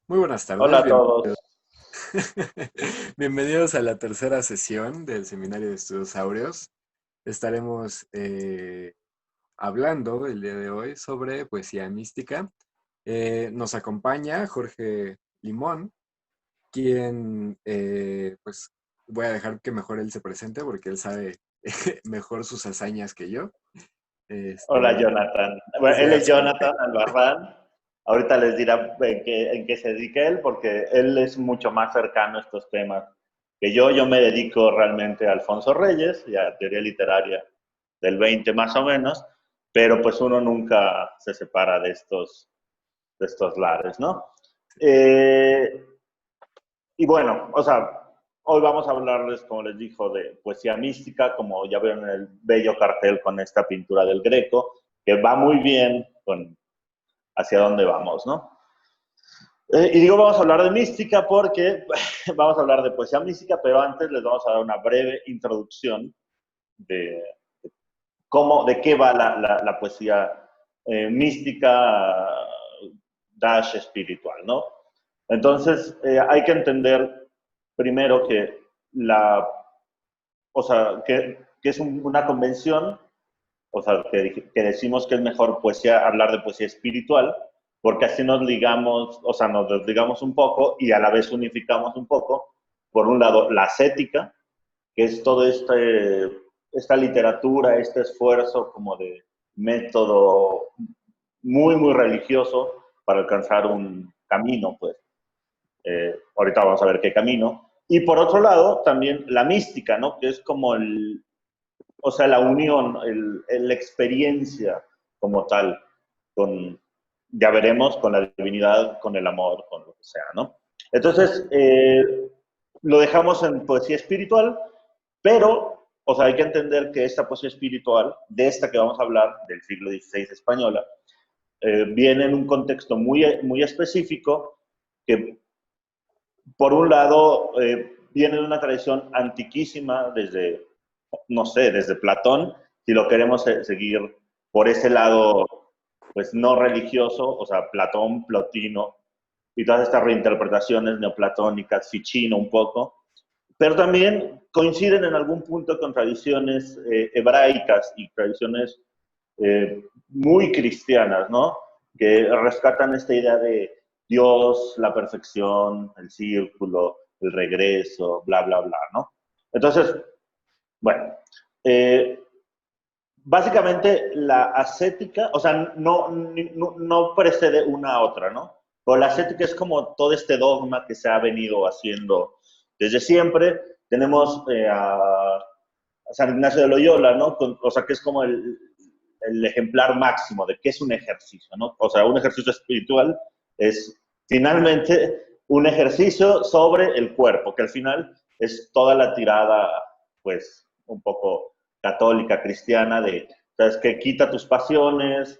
Muy buenas Hola tardes, a todos. bienvenidos a la tercera sesión del Seminario de Estudios Áureos. Estaremos hablando el día de hoy sobre poesía mística. Nos acompaña Jorge Limón, quien pues voy a dejar que mejor él se presente porque él sabe mejor sus hazañas que yo. Hola Este, Jonathan. Bueno, él quisiera es saber. Jonathan Albarrán. Ahorita les dirá en qué se dedica él, porque él es mucho más cercano a estos temas que yo. Yo me dedico realmente a Alfonso Reyes y a teoría literaria del 20 más o menos, pero pues uno nunca se separa de estos lares, ¿no? Eh, y bueno, o sea, hoy vamos a hablarles, como les dijo, de poesía mística, como ya vieron en el bello cartel con esta pintura del Greco, que va muy bien con hacia dónde vamos, ¿no? Y digo, vamos a hablar de mística porque vamos a hablar de poesía mística, pero antes les vamos a dar una breve introducción de de qué va la poesía mística dash espiritual, ¿no? Entonces, hay que entender primero que o sea, que es una convención, o sea, que decimos que es mejor poesía, hablar de poesía espiritual, porque así nos ligamos, o sea, nos desligamos un poco y a la vez unificamos un poco. Por un lado, la ascética, que es todo esta literatura, este esfuerzo como de método muy, muy religioso para alcanzar un camino, pues. Ahorita vamos a ver qué camino. Y por otro lado, también la mística, ¿no? Que es como o sea, la unión, la experiencia como tal, con, ya veremos, con la divinidad, con el amor, con lo que sea, ¿no? Entonces, lo dejamos en poesía espiritual, pero, o sea, hay que entender que esta poesía espiritual, de esta que vamos a hablar, del siglo XVI española, viene en un contexto muy, muy específico que, por un lado, viene de una tradición antiquísima desde, no sé, desde Platón, si lo queremos seguir por ese lado, pues no religioso, o sea, Platón, Plotino, y todas estas reinterpretaciones neoplatónicas, Ficino un poco, pero también coinciden en algún punto con tradiciones hebraicas y tradiciones muy cristianas, ¿no? Que rescatan esta idea de Dios, la perfección, el círculo, el regreso, bla, bla, bla, ¿no? Entonces, bueno, eh, básicamente la ascética, o sea, no precede una a otra, ¿no? Pero la ascética es como todo este dogma que se ha venido haciendo desde siempre. Tenemos a San Ignacio de Loyola, ¿no? O sea, que es como el ejemplar máximo de qué es un ejercicio, ¿no? O sea, un ejercicio espiritual es finalmente un ejercicio sobre el cuerpo, que al final es toda la tirada, pues, un poco católica, cristiana, de, ¿sabes? Que quita tus pasiones,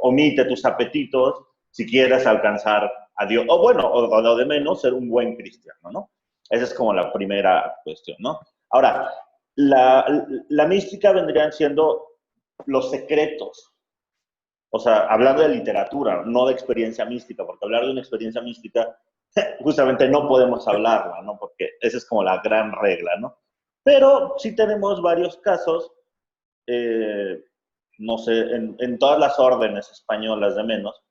omite tus apetitos, si quieres alcanzar a Dios, o bueno, o lo de menos, ser un buen cristiano, ¿no? Esa es como la primera cuestión, ¿no? Ahora, la mística vendrían siendo los secretos, o sea, hablando de literatura, no de experiencia mística, porque hablar de una experiencia mística, justamente no podemos hablarla, ¿no? Porque esa es como la gran regla, ¿no? Pero sí tenemos varios casos, eh, no sé, en todas las órdenes españolas de menos,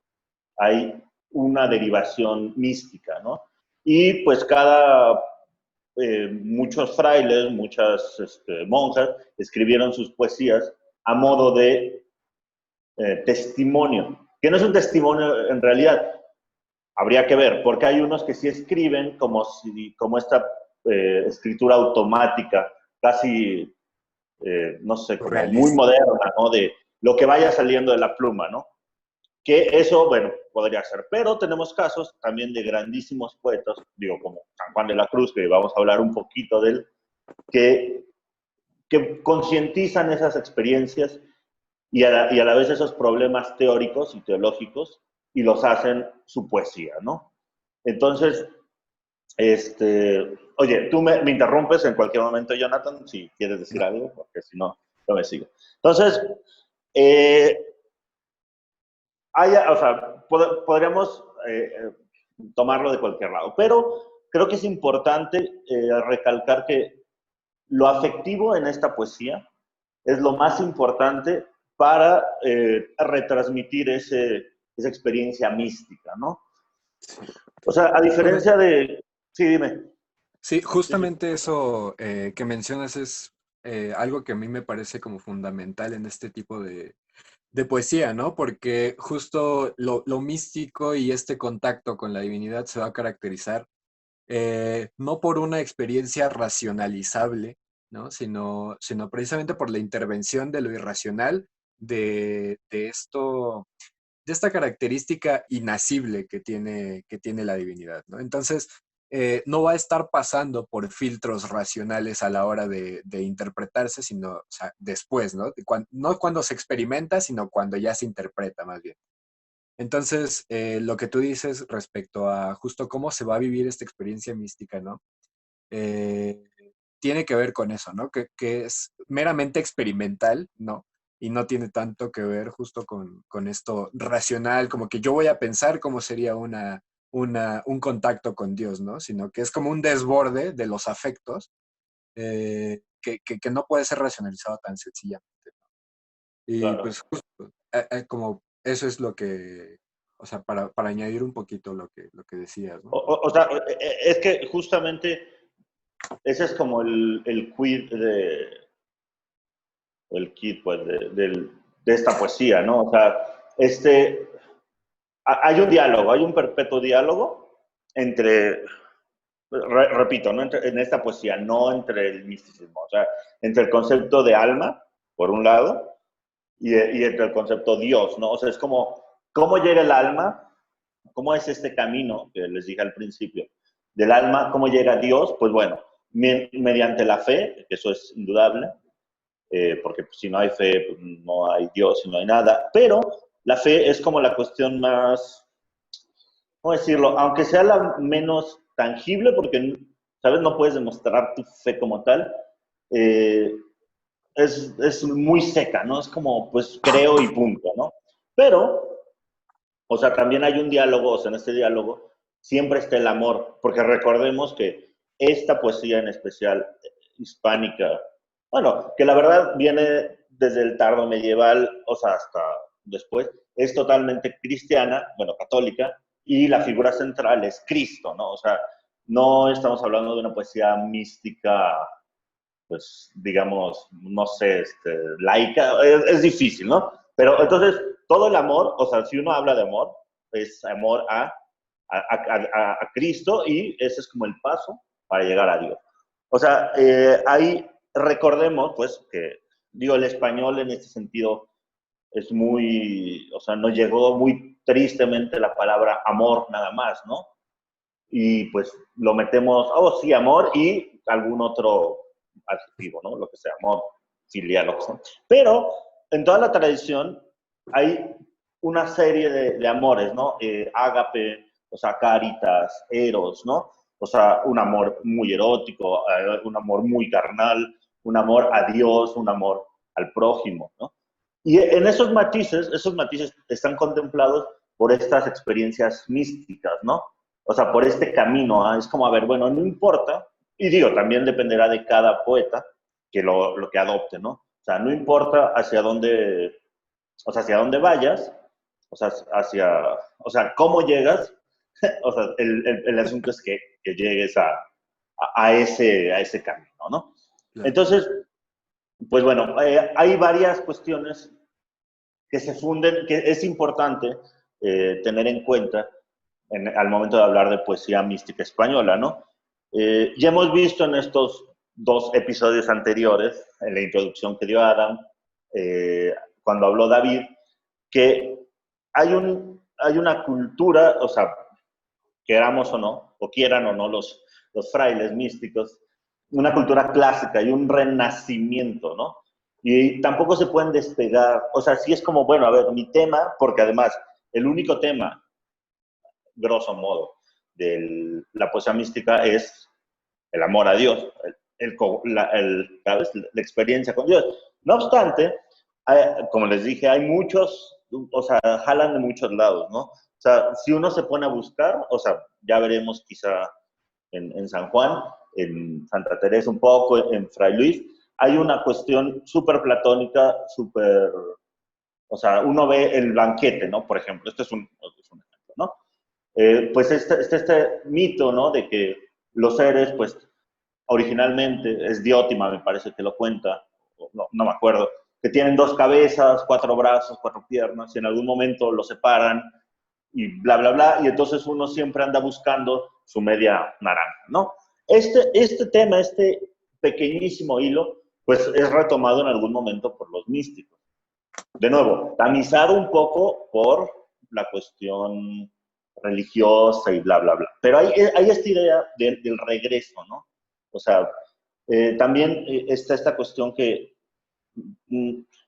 hay una derivación mística, ¿no? Y pues muchos frailes, muchas monjas escribieron sus poesías a modo de testimonio, que no es un testimonio en realidad, habría que ver, porque hay unos que sí escriben como esta escritura automática, casi, no sé, como muy Surrealista. moderna, ¿no? De lo que vaya saliendo de la pluma, ¿no? Que eso, bueno, podría ser. Pero tenemos casos también de grandísimos poetas, digo, como San Juan de la Cruz, que vamos a hablar un poquito de él, que, que concientizan esas experiencias y a la vez esos problemas teóricos y teológicos y los hacen su poesía, ¿no? Entonces, oye, tú me interrumpes en cualquier momento, Jonathan, si quieres decir No. algo, porque si no, yo me sigo. Entonces, eh, o sea, podríamos tomarlo de cualquier lado, pero creo que es importante recalcar que lo afectivo en esta poesía es lo más importante para retransmitir esa experiencia mística, ¿no? Sí. O sea, a Justamente, diferencia de... Sí, dime. sí, Sí, sí. justamente eso que mencionas es algo que a mí me parece como fundamental en este tipo de poesía, ¿no? Porque justo lo místico y este contacto con la divinidad se va a caracterizar no por una experiencia racionalizable, ¿no? Sino precisamente por la intervención de lo irracional, de esto, de esta característica inasible que tiene la divinidad, ¿no? Entonces, no va a estar pasando por filtros racionales a la hora de interpretarse, sino, o sea, después, ¿no? No cuando se experimenta, sino cuando ya se interpreta, más bien. Entonces, lo que tú dices respecto a justo cómo se va a vivir esta experiencia mística, ¿no? Eh, tiene que ver con eso, ¿no? Que es meramente experimental, ¿no? Y no tiene tanto que ver justo con esto racional, como que yo voy a pensar cómo sería un contacto con Dios, ¿no? Sino que es como un desborde de los afectos que no puede ser racionalizado tan sencillamente. Y pues Claro. justo, como eso es lo que, o sea, para añadir un poquito lo que decías, ¿no? O sea, es que justamente ese es como el quid el kit pues, de esta poesía, ¿no? O sea, hay un diálogo, hay un perpetuo diálogo entre, repito, ¿no? En esta poesía, no entre el misticismo, o sea, entre el concepto de alma, por un lado, y entre el concepto Dios, ¿no? O sea, es como, ¿cómo llega el alma? ¿Cómo es este camino que les dije al principio? Del alma, ¿cómo llega a Dios? Pues bueno, mediante la fe, que eso es indudable, porque pues, si no hay fe, pues, no hay Dios y no hay nada, pero la fe es como la cuestión más, ¿cómo decirlo? Aunque sea la menos tangible, porque, ¿sabes? No puedes demostrar tu fe como tal, eh, es muy seca, ¿no? Es como, pues creo y punto, ¿no? Pero, o sea, también hay un diálogo, o sea, en este diálogo siempre está el amor, porque recordemos que esta poesía en especial hispánica, bueno, que la verdad viene desde el tardo medieval, o sea, hasta después, es totalmente cristiana, bueno, católica, y la figura central es Cristo, ¿no? O sea, no estamos hablando de una poesía mística, pues, digamos, no sé, laica, es difícil, ¿no? Pero entonces, todo el amor, o sea, si uno habla de amor, es amor a Cristo y ese es como el paso para llegar a Dios. O sea, ahí recordemos, pues, que, digo, el español en este sentido es muy, o sea, nos llegó muy tristemente la palabra amor nada más, ¿no? Y pues lo metemos, oh sí, amor y algún otro adjetivo, ¿no? Lo que sea, amor, filial, lo que sea. Pero en toda la tradición hay una serie de amores, ¿no? Ágape, o sea, caritas, eros, ¿no? O sea, un amor muy erótico, un amor muy carnal, un amor a Dios, un amor al prójimo, ¿no? Y en esos matices están contemplados por estas experiencias místicas, ¿no? O sea, por este camino, ¿eh? Es como, a ver, bueno, no importa, y digo, también dependerá de cada poeta que lo que adopte, ¿no? O sea, no importa hacia dónde, o sea, hacia dónde vayas, o sea, o sea, cómo llegas, o sea, el asunto es que llegues a ese camino, ¿no? Claro. Entonces, pues bueno, hay varias cuestiones que se funden, que es importante tener en cuenta al momento de hablar de poesía mística española, ¿no? Ya hemos visto en estos dos episodios anteriores, en la introducción que dio Adam, cuando habló David, que hay una cultura, o sea, queramos o no, o quieran o no los frailes místicos, una cultura clásica y un renacimiento, ¿no? Y tampoco se pueden despegar, o sea, sí es como, bueno, a ver, mi tema, porque además el único tema, grosso modo, de la poesía mística es el amor a Dios, ¿sabes? La experiencia con Dios. No obstante, como les dije, hay muchos o sea, jalan de muchos lados, ¿no? O sea, si uno se pone a buscar, o sea, ya veremos quizá en San Juan, en Santa Teresa un poco, en Fray Luis, hay una cuestión súper platónica, súper, o sea, uno ve el banquete, ¿no? Por ejemplo, este es un ejemplo, ¿no? Pues este mito, ¿no? De que los seres, pues, originalmente, es Diótima, me parece que lo cuenta, no me acuerdo, que tienen 2 cabezas, 4 brazos, 4 piernas, y en algún momento los separan, y bla, bla, bla, y entonces uno siempre anda buscando su media naranja, ¿no? Este tema, este pequeñísimo hilo, pues es retomado en algún momento por los místicos. De nuevo, tamizado un poco por la cuestión religiosa y bla, bla, bla. Pero hay esta idea del regreso, ¿no? O sea, también está esta cuestión que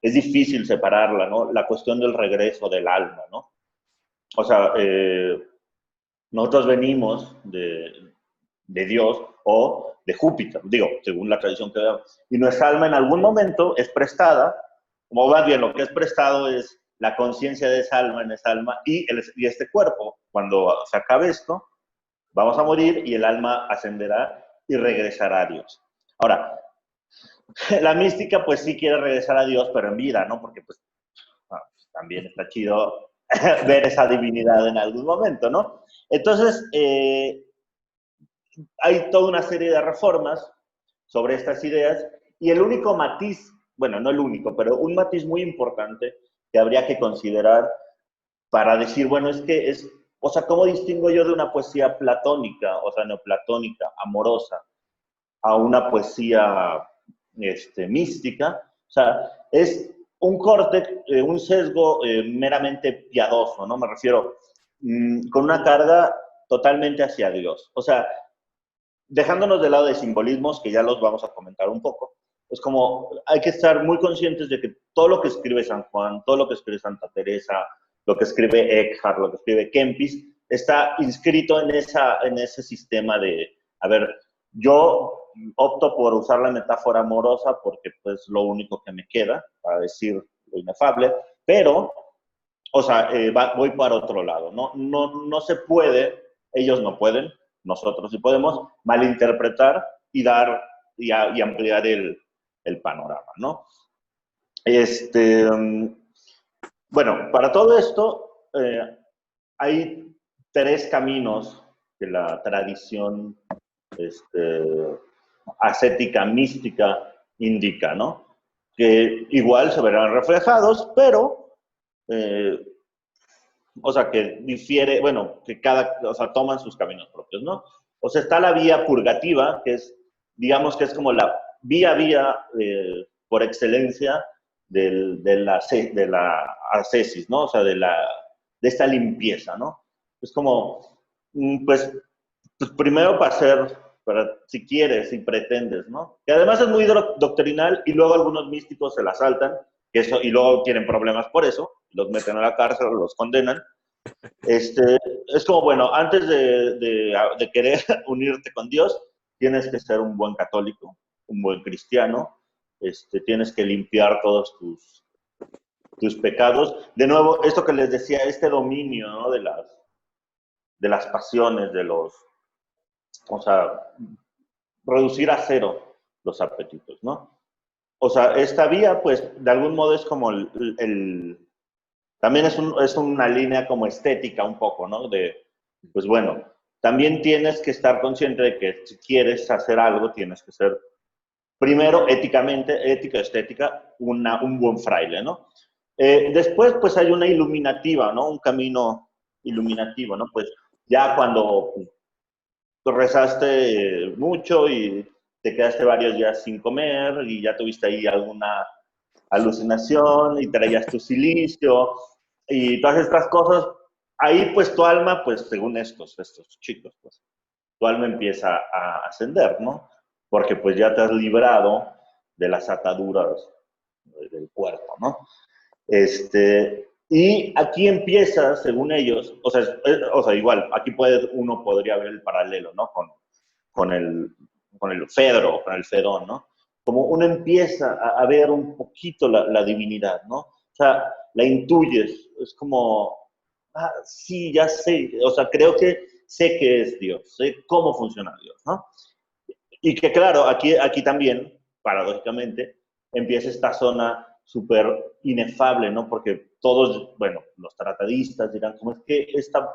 es difícil separarla, ¿no? La cuestión del regreso del alma, ¿no? O sea, nosotros venimos de Dios o de Júpiter, digo, según la tradición que veamos. Y nuestra alma en algún momento es prestada, como más bien lo que es prestado es la conciencia de esa alma en esa alma y este cuerpo. Cuando se acabe esto, vamos a morir y el alma ascenderá y regresará a Dios. Ahora, la mística pues sí quiere regresar a Dios, pero en vida, ¿no? Porque pues también está chido ver esa divinidad en algún momento, ¿no? Entonces, hay toda una serie de reformas sobre estas ideas y el único matiz, bueno, no el único, pero un matiz muy importante que habría que considerar para decir, bueno, es que es, o sea, ¿cómo distingo yo de una poesía platónica, o sea, neoplatónica, amorosa, a una poesía mística? O sea, es un corte, un sesgo meramente piadoso, ¿no? Me refiero, con una carga totalmente hacia Dios. O sea, dejándonos de lado de simbolismos, que ya los vamos a comentar un poco, es como hay que estar muy conscientes de que todo lo que escribe San Juan, todo lo que escribe Santa Teresa, lo que escribe Eckhart, lo que escribe Kempis, está inscrito en ese sistema de, a ver, yo opto por usar la metáfora amorosa porque pues lo único que me queda para decir lo inefable, pero, o sea, voy para otro lado, no se puede, ellos no pueden, nosotros sí podemos malinterpretar y dar y ampliar el panorama, ¿no? Bueno, para todo esto hay 3 caminos que la tradición ascética, mística indica, ¿no? Que igual se verán reflejados, pero o sea, que difiere, bueno, que o sea, toman sus caminos propios, ¿no? O sea, está la vía purgativa, que es, digamos que es como la vía por excelencia de la ascesis, ¿no? O sea, de esta limpieza, ¿no? Es como, pues primero si quieres, si pretendes, ¿no? Que además es muy doctrinal y luego algunos místicos se la saltan, y luego tienen problemas por eso, los meten a la cárcel o los condenan. Es como, bueno, antes de querer unirte con Dios, tienes que ser un buen católico, un buen cristiano, tienes que limpiar todos tus pecados. De nuevo, esto que les decía, este dominio, ¿no? de las pasiones, o sea, reducir a 0 los apetitos, ¿no? O sea, esta vía, pues, de algún modo es como también es una línea como estética un poco, ¿no? Pues bueno, también tienes que estar consciente de que si quieres hacer algo, tienes que ser, primero, ética, estética, un buen fraile, ¿no? Después, pues hay una iluminativa, ¿no? Un camino iluminativo, ¿no? Pues ya cuando pues, rezaste mucho y te quedaste varios días sin comer y ya tuviste ahí alguna alucinación y traías tu silicio y todas estas cosas, ahí pues tu alma, pues según estos chicos, pues tu alma empieza a ascender, ¿no? Porque pues ya te has librado de las ataduras del cuerpo, ¿no? Y aquí empieza, según ellos, o sea igual, aquí uno podría ver el paralelo, ¿no? Con el Fedro, con el Fedón, ¿no? Como uno empieza a ver un poquito la divinidad, ¿no? O sea, la intuyes, es como, sí, ya sé, o sea, creo que sé que es Dios, sé cómo funciona Dios, ¿no? Y que claro, aquí también, paradójicamente, empieza esta zona súper inefable, ¿no? Porque todos, bueno, los tratadistas dirán, como es que esta,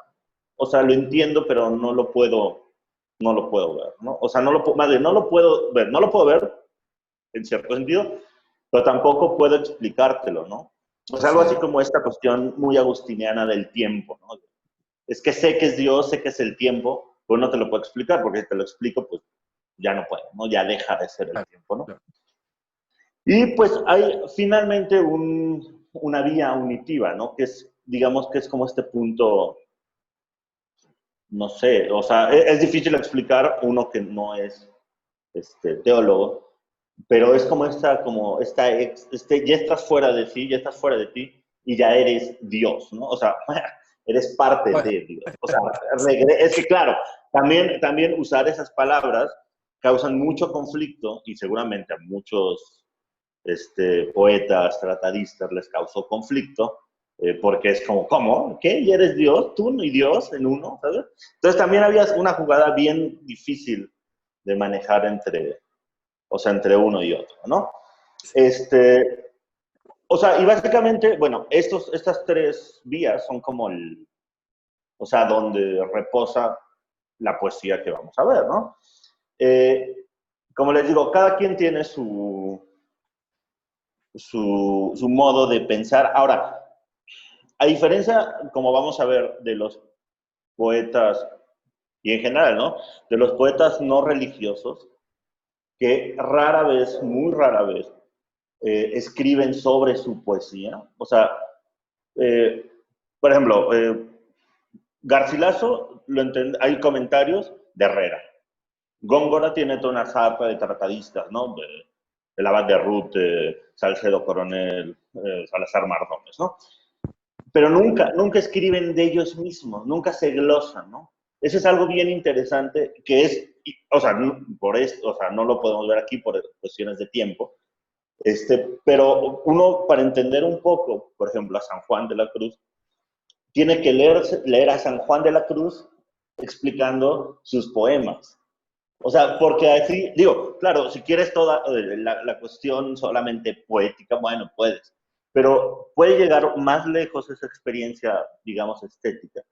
o sea, lo entiendo, pero no lo puedo ver, ¿no? O sea, no lo, más bien, no lo puedo ver, no lo puedo ver en cierto sentido, pero tampoco puedo explicártelo, ¿no? O sea, algo así Sí, como esta cuestión muy agustiniana del tiempo, ¿no? Es que sé que es Dios, sé que es el tiempo, pues no te lo puedo explicar, porque si te lo explico, pues ya no puedo, ¿no? Ya deja de ser el claro, tiempo, ¿no? claro. Y pues hay finalmente una vía unitiva, ¿no? Que es, digamos que es como este punto, no sé, o sea, es difícil explicar uno que no es teólogo, pero es ya estás fuera de sí, ya estás fuera de ti y ya eres Dios, ¿no? O sea, eres parte Bueno, de Dios. O sea, es que claro, también usar esas palabras causan mucho conflicto y seguramente a muchos poetas, tratadistas les causó conflicto, porque es como, ¿cómo? ¿Qué? ¿Y eres Dios? ¿Tú y Dios en uno? ¿Sabes? Entonces también había una jugada bien difícil de manejar entre uno y otro, ¿no? Este, o sea, y básicamente, bueno, estas tres vías son como o sea, donde reposa la poesía que vamos a ver, ¿no? Eh, como les digo, cada quien tiene su modo de pensar. Ahora, a diferencia, como vamos a ver, de los poetas, y en general, ¿no? De los poetas no religiosos, que rara vez, muy rara vez, escriben sobre su poesía. O sea, eh, por ejemplo, Garcilaso, hay comentarios de Herrera. Góngora tiene toda una sarta de tratadistas, ¿no? El Abad de Ruth, Salcedo Coronel, Salazar Mardones, ¿no? Pero nunca escriben de ellos mismos, nunca se glosan, ¿no? Eso es algo bien interesante que es, o sea, por esto, o sea, no lo podemos ver aquí por cuestiones de tiempo, pero uno para entender un poco, por ejemplo, a San Juan de la Cruz, tiene que leer a San Juan de la Cruz explicando sus poemas. O sea, porque así, digo, claro, si quieres toda la cuestión solamente poética, bueno, puedes, pero puede llegar más lejos esa experiencia, digamos, estética,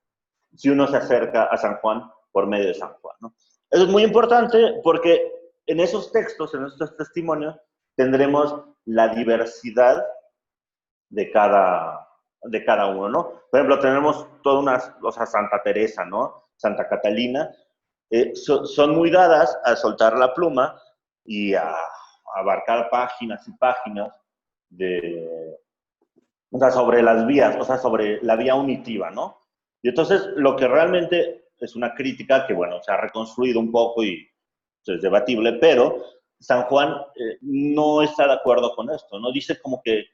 si uno se acerca a San Juan por medio de San Juan, ¿no? Eso es muy importante porque en esos textos, en estos testimonios, tendremos la diversidad de cada uno, ¿no? Por ejemplo, tenemos toda o sea, Santa Teresa, ¿no? Santa Catalina, son muy dadas a soltar la pluma y a abarcar páginas y páginas o sea, sobre las vías, o sea, sobre la vía unitiva, ¿no? Y entonces lo que realmente es una crítica que, bueno, se ha reconstruido un poco y es debatible, pero San Juan no está de acuerdo con esto, ¿no? Dice como que,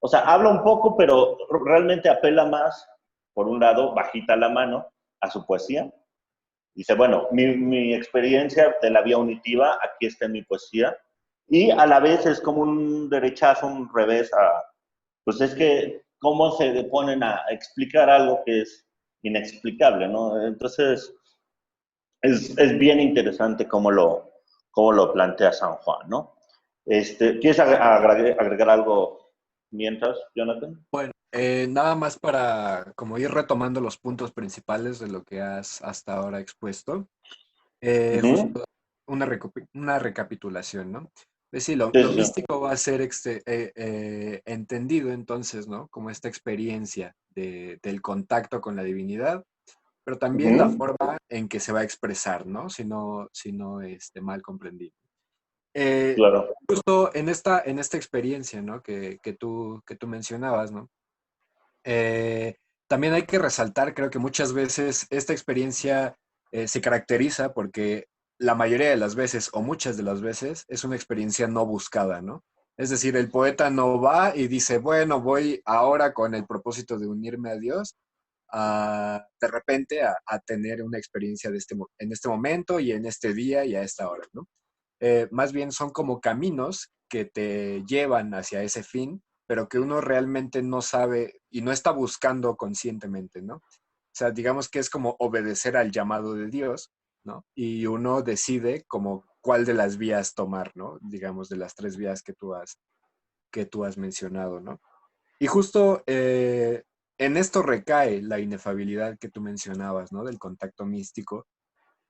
o sea, habla un poco, pero realmente apela más, por un lado, bajita la mano a su poesía. Dice, bueno, mi experiencia de la vía unitiva, aquí está en mi poesía, y a la vez es como un derechazo, un revés pues es que cómo se ponen a explicar algo que es inexplicable, ¿no? Entonces, es bien interesante cómo lo plantea San Juan, ¿no? ¿Quieres agregar algo mientras, Jonathan? Bueno, nada más para como ir retomando los puntos principales de lo que has hasta ahora expuesto. Uh-huh. Justo una recapitulación, ¿no? Es decir, lo, Sí, lo sí, sí. místico va a ser entendido entonces, ¿no? Como esta experiencia del contacto con la divinidad, pero también la Uh-huh. forma en que se va a expresar, ¿no? Si no mal comprendido. Claro. Justo en esta experiencia, ¿no? Que tú mencionabas, ¿no? Eh, También hay que resaltar, creo que muchas veces esta experiencia se caracteriza porque la mayoría de las veces, o muchas de las veces, es una experiencia no buscada, ¿no? Es decir, el poeta no va y dice, bueno, voy ahora con el propósito de unirme a Dios, de repente a tener una experiencia en este momento y en este día y a esta hora, ¿no? Más bien son como caminos que te llevan hacia ese fin pero que uno realmente no sabe y no está buscando conscientemente, ¿no? O sea, digamos que es como obedecer al llamado de Dios, ¿no? Y uno decide como cuál de las vías tomar, ¿no? Digamos, de las tres vías que tú has mencionado, ¿no? Y justo en esto recae la inefabilidad que tú mencionabas, ¿no? Del contacto místico,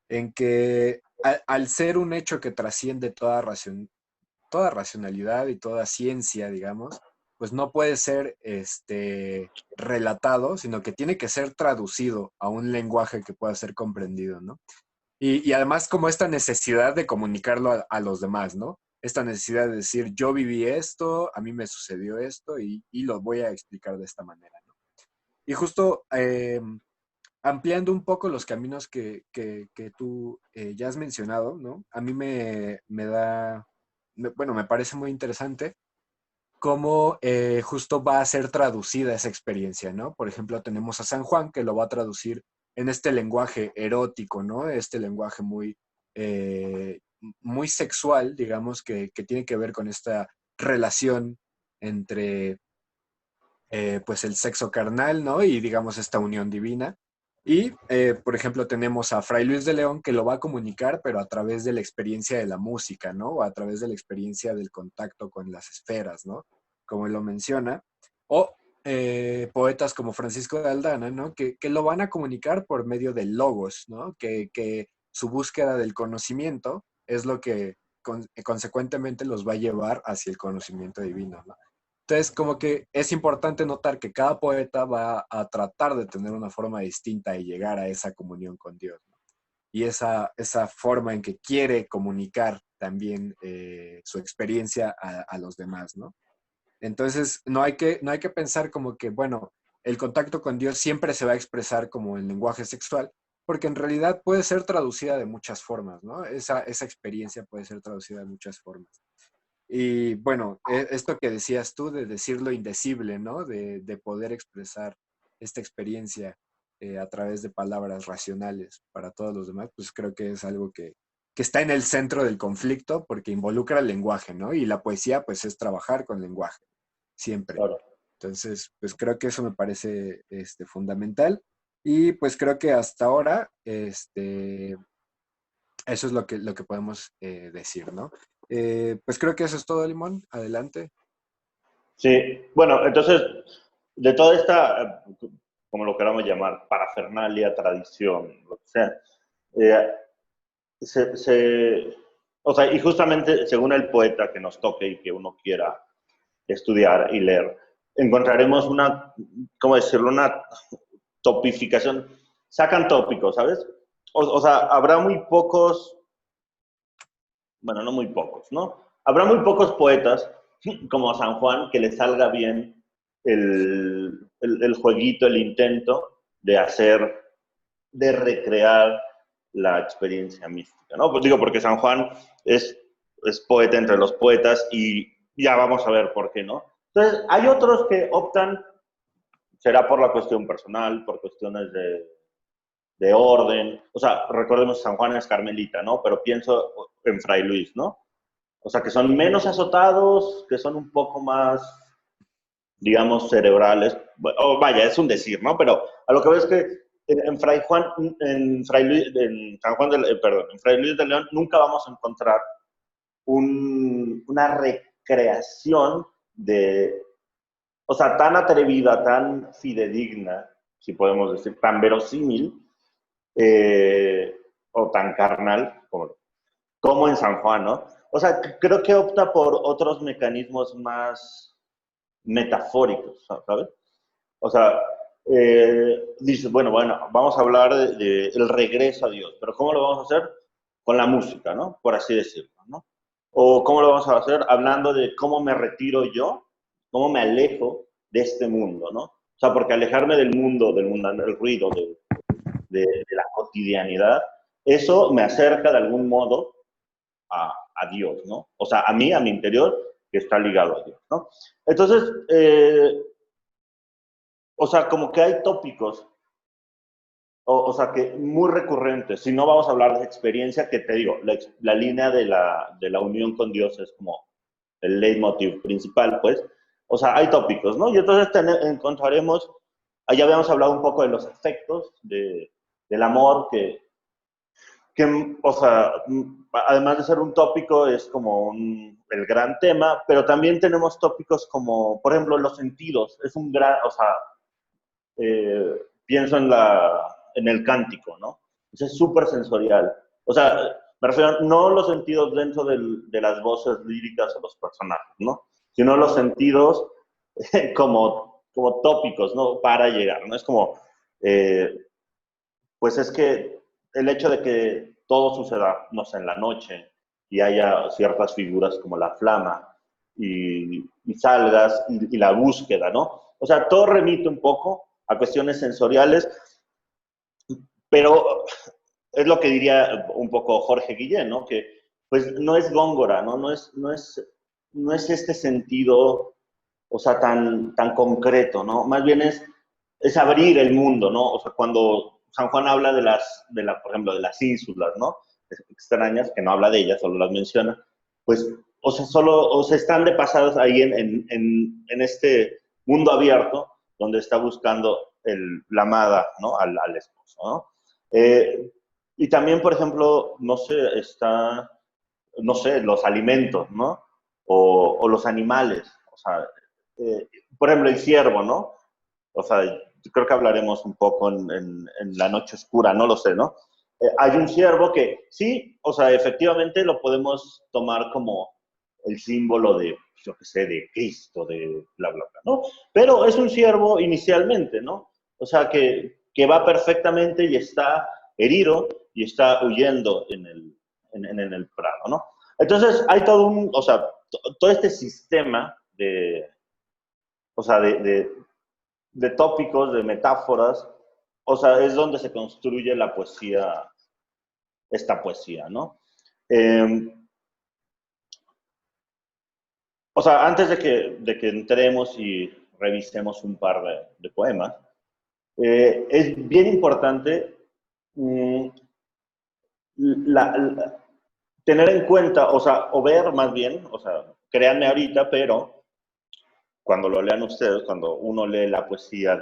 en que al ser un hecho que trasciende toda racionalidad y toda ciencia, digamos, pues no puede ser relatado, sino que tiene que ser traducido a un lenguaje que pueda ser comprendido, ¿no? Y además como esta necesidad de comunicarlo a los demás, ¿no? Esta necesidad de decir, yo viví esto, a mí me sucedió esto y lo voy a explicar de esta manera, ¿no? Y justo ampliando un poco los caminos que tú ya has mencionado, ¿no? A mí bueno, me parece muy interesante cómo justo va a ser traducida esa experiencia, ¿no? Por ejemplo, tenemos a San Juan que lo va a traducir en este lenguaje erótico, ¿no? Este lenguaje eh, muy sexual, digamos, que tiene que ver con esta relación entre pues el sexo carnal, ¿no? Y digamos esta unión divina. Y, por ejemplo, tenemos a Fray Luis de León que lo va a comunicar, pero a través de la experiencia de la música, ¿no? O a través de la experiencia del contacto con las esferas, ¿no? Como él lo menciona. O poetas como Francisco de Aldana, ¿no? Que lo van a comunicar por medio del logos, ¿no? Que su búsqueda del conocimiento es lo que consecuentemente los va a llevar hacia el conocimiento divino, ¿no? Entonces, como que es importante notar que cada poeta va a tratar de tener una forma distinta de llegar a esa comunión con Dios, ¿no? Y esa forma en que quiere comunicar también su experiencia a los demás, ¿no? Entonces, no hay que pensar como que, bueno, el contacto con Dios siempre se va a expresar como en lenguaje sexual, porque en realidad puede ser traducida de muchas formas, ¿no? Esa experiencia puede ser traducida de muchas formas. Y bueno, esto que decías tú de decir lo indecible, ¿no? De poder expresar esta experiencia a través de palabras racionales para todos los demás, pues creo que es algo que está en el centro del conflicto porque involucra el lenguaje, ¿no? Y la poesía, pues es trabajar con lenguaje, siempre. Claro. Entonces, pues creo que eso me parece fundamental. Y pues creo que hasta ahora, eso es lo que podemos decir, ¿no? Pues creo que eso es todo, Limón. Adelante. Sí, bueno, entonces, de toda esta, como lo queramos llamar, parafernalia, tradición, lo que sea, eh, o sea, y justamente según el poeta que nos toque y que uno quiera estudiar y leer, encontraremos una, ¿cómo decirlo? Una topificación. Sacan tópicos, ¿sabes? O sea, habrá muy pocos, bueno, no muy pocos, ¿no? Habrá muy pocos poetas como San Juan que le salga bien el jueguito, el intento de hacer, de recrear la experiencia mística, ¿no? Pues digo, porque San Juan es poeta entre los poetas y ya vamos a ver por qué, ¿no? Entonces, hay otros que optan, será por la cuestión personal, por cuestiones de orden, o sea, recordemos San Juan es carmelita, ¿no? Pero pienso en Fray Luis, ¿no? O sea, que son menos azotados, que son un poco más, digamos, cerebrales. O vaya, es un decir, ¿no? Pero a lo que veo es que en Fray Juan, en Fray Luis, en San Juan de, perdón, en Fray Luis de León nunca vamos a encontrar una recreación de, o sea, tan atrevida, tan fidedigna, si podemos decir, tan verosímil, o tan carnal como en San Juan, ¿no? O sea, creo que opta por otros mecanismos más metafóricos, ¿sabes? O sea, dices, bueno, vamos a hablar el regreso a Dios, pero ¿cómo lo vamos a hacer? Con la música, ¿no? Por así decirlo, ¿no? O ¿cómo lo vamos a hacer? Hablando de cómo me retiro yo, cómo me alejo de este mundo, ¿no? O sea, porque alejarme del mundo, del ruido, de la cotidianidad, eso me acerca de algún modo a Dios, ¿no? O sea, a mí, a mi interior, que está ligado a Dios, ¿no? Entonces, o sea, como que hay tópicos, o sea, que muy recurrentes. Si no vamos a hablar de experiencia, que te digo, la línea de la unión con Dios es como el leitmotiv principal, pues. O sea, hay tópicos, ¿no? Y entonces encontraremos, ya habíamos hablado un poco de los efectos del amor, o sea, además de ser un tópico, es como el gran tema, pero también tenemos tópicos como, por ejemplo, los sentidos. Es un gran, o sea, pienso en el cántico, ¿no? Es súper sensorial. O sea, me refiero no los sentidos dentro de las voces líricas o los personajes, ¿no? Sino los sentidos como tópicos, ¿no? Para llegar, ¿no? Es como, eh, pues es que el hecho de que todo suceda, no sé, en la noche y haya ciertas figuras como la flama y salgas y la búsqueda, ¿no? O sea, todo remite un poco a cuestiones sensoriales, pero es lo que diría un poco Jorge Guillén, ¿no? Que pues no es Góngora, ¿no? No es este sentido, o sea, tan concreto, ¿no? Más bien es abrir el mundo, ¿no? O sea, cuando San Juan habla por ejemplo, de las ínsulas, ¿no? Extrañas, que no habla de ellas, solo las menciona, pues, o sea, están de pasados ahí en este mundo abierto donde está buscando la amada, ¿no? Al esposo, ¿no? Eh, y también, por ejemplo, no sé, no sé, los alimentos, ¿no? O los animales, o sea, eh, por ejemplo, el ciervo, ¿no? O sea, yo creo que hablaremos un poco en la noche oscura, no lo sé, ¿no? Hay un ciervo que sí, o sea, efectivamente lo podemos tomar como el símbolo de, yo qué sé, de Cristo, de bla, bla, bla, ¿no? Pero es un ciervo inicialmente, ¿no? O sea, que va perfectamente y está herido y está huyendo en el prado, ¿no? Entonces, hay o sea, todo este sistema o sea, de tópicos, de metáforas, o sea, es donde se construye la poesía, esta poesía, ¿no? Eh, o sea, antes de que entremos y revisemos un par de poemas, es bien importante mm, tener en cuenta, o sea, o ver más bien, o sea, créanme ahorita, pero cuando lo lean ustedes, cuando uno lee la poesía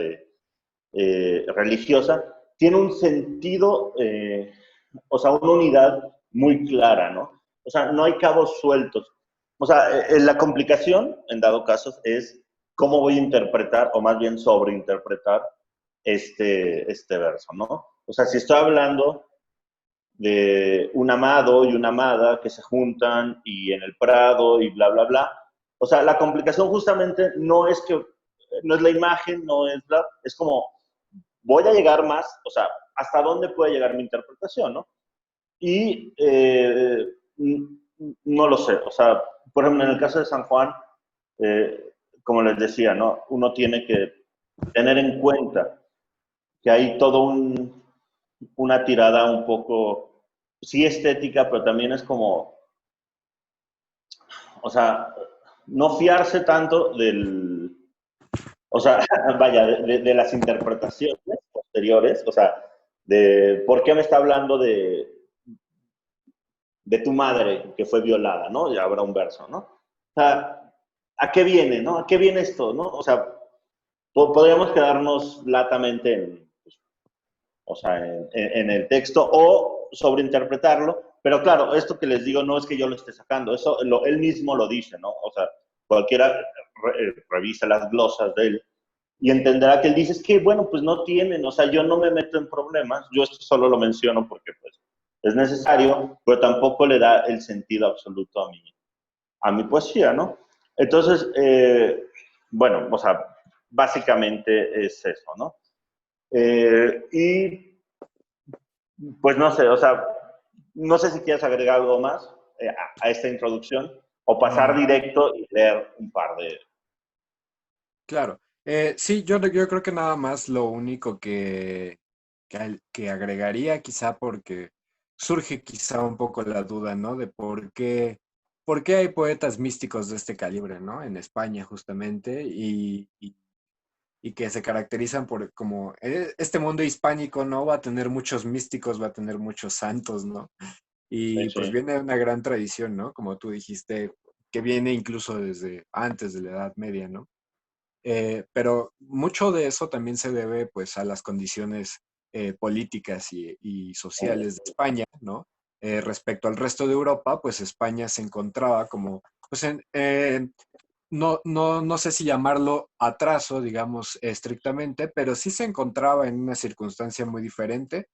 religiosa, tiene un sentido, o sea, una unidad muy clara, ¿no? O sea, no hay cabos sueltos. O sea, la complicación, en dado caso, es cómo voy a interpretar, o más bien sobreinterpretar este verso, ¿no? O sea, si estoy hablando de un amado y una amada que se juntan y en el prado y bla, bla, bla. O sea, la complicación justamente no es la imagen, es como, voy a llegar más, o sea, hasta dónde puede llegar mi interpretación, ¿no? Y no lo sé, o sea, por ejemplo, en el caso de San Juan, como les decía, ¿no? Uno tiene que tener en cuenta que hay todo una tirada un poco, sí estética, pero también es como, o sea, no fiarse tanto o sea, vaya, de las interpretaciones posteriores, o sea, de por qué me está hablando de tu madre que fue violada, ¿no? Ya habrá un verso, ¿no? O sea, ¿a qué viene, no? ¿A qué viene esto, no? O sea, podríamos quedarnos latamente o sea, en el texto o sobreinterpretarlo, pero claro, esto que les digo no es que yo lo esté sacando, eso él mismo lo dice, ¿no? O sea, cualquiera revisa las glosas de él y entenderá que él dice, es que, bueno, pues no tienen, o sea, yo no me meto en problemas, yo esto solo lo menciono porque, pues, es necesario, pero tampoco le da el sentido absoluto a mi poesía, ¿no? Entonces, bueno, o sea, básicamente es eso, ¿no? Y pues no sé, o sea, no sé si quieres agregar algo más a esta introducción o pasar Mm, directo y leer un par de... claro. Sí, yo creo que nada más lo único que agregaría, quizá porque surge quizá un poco la duda, ¿no? De por qué hay poetas místicos de este calibre, ¿no? En España, justamente, y que se caracterizan por como este mundo hispánico, ¿no? Va a tener muchos místicos, va a tener muchos santos, ¿no? Sí, Y pues sí. viene de una gran tradición, ¿no? Como tú dijiste, que viene incluso desde antes de la Edad Media, ¿no? Pero mucho de eso también se debe pues a las condiciones políticas y sociales de España, ¿no? Respecto al resto de Europa, pues España se encontraba como, pues no sé si llamarlo atraso, digamos, estrictamente, pero sí se encontraba en una circunstancia muy diferente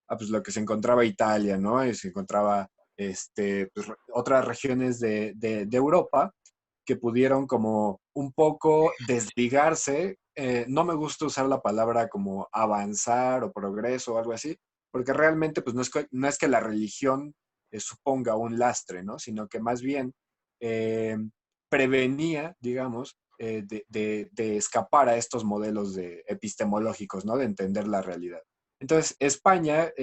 a pues, lo que se encontraba Italia, ¿no? Y se encontraba pues, otras regiones de Europa que pudieron como un poco desligarse. No me gusta usar la palabra como avanzar o progreso o algo así, porque realmente pues no es que la religión suponga un lastre, ¿no? Sino que más bien eh, prevenía, digamos, de escapar a estos modelos epistemológicos, ¿no? De entender la realidad. Entonces, España,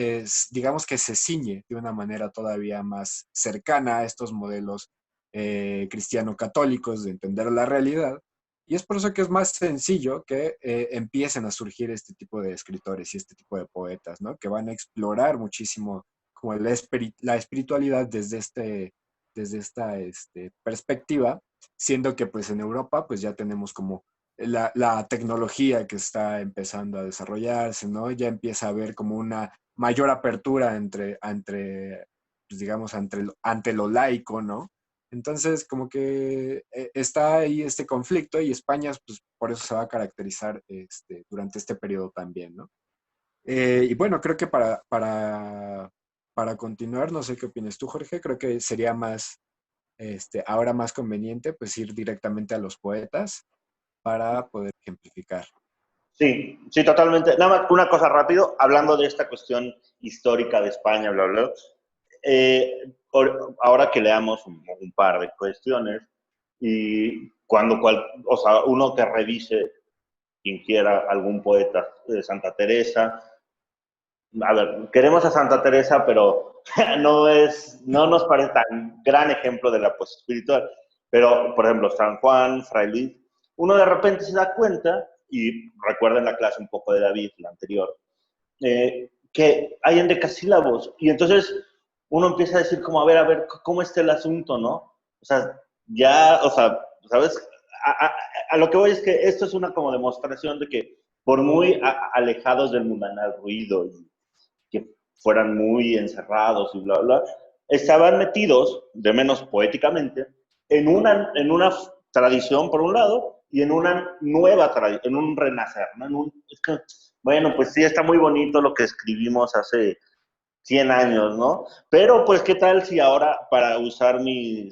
digamos que se ciñe de una manera todavía más cercana a estos modelos cristiano-católicos de entender la realidad. Y es por eso que es más sencillo que empiecen a surgir este tipo de escritores y este tipo de poetas, ¿no? Que van a explorar muchísimo como la espiritualidad desde esta perspectiva, siendo que pues en Europa pues ya tenemos como la tecnología que está empezando a desarrollarse, ¿no? Ya empieza a haber como una mayor apertura pues, digamos, ante lo laico, ¿no? Entonces, como que está ahí este conflicto y España, pues, por eso se va a caracterizar durante este periodo también, ¿no? Y bueno, creo que para continuar, no sé qué opinas tú, Jorge, creo que sería ahora más conveniente, pues, ir directamente a los poetas para poder ejemplificar. Sí, sí, totalmente. Nada más una cosa rápido, hablando de esta cuestión histórica de España, bla, bla, bla. Ahora que leamos un par de cuestiones y o sea, uno que revise quien quiera algún poeta de Santa Teresa. A ver, queremos a Santa Teresa, pero no nos parece tan gran ejemplo de la poesía espiritual. Pero, por ejemplo, San Juan, Fray Luis, uno de repente se da cuenta, y recuerden la clase un poco de David, la anterior, que hay endecasílabos. Y entonces uno empieza a decir como, a ver, ¿cómo está el asunto, no? O sea, ya, o sea, ¿sabes? A lo que voy es que esto es una como demostración de que por muy alejados del mundanal ruido y que fueran muy encerrados y bla, bla, estaban metidos, de menos poéticamente, en una tradición, por un lado, y en una nueva tradición, en un renacer, ¿no? Es que, bueno, pues sí, está muy bonito lo que escribimos hace 100 años, ¿no? Pero, pues, ¿qué tal si ahora, para usar mi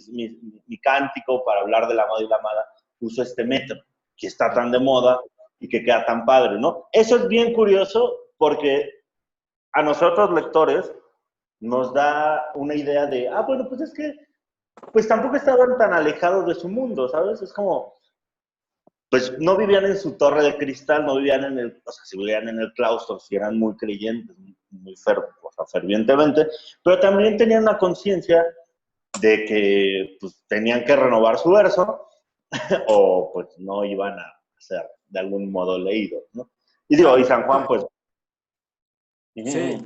cántico, para hablar del amado y la amada, uso este método, que está tan de moda y que queda tan padre, ¿no? Eso es bien curioso porque a nosotros lectores nos da una idea de, bueno, pues es que, pues tampoco estaban tan alejados de su mundo, ¿sabes? Es como, pues no vivían en su torre de cristal, no vivían o sea, si vivían en el claustro, si eran muy creyentes, o sea, fervientemente, pero también tenían una conciencia de que pues, tenían que renovar su verso o pues no iban a ser de algún modo leídos, ¿no? Y digo, y Claro, San Juan, pues... sí.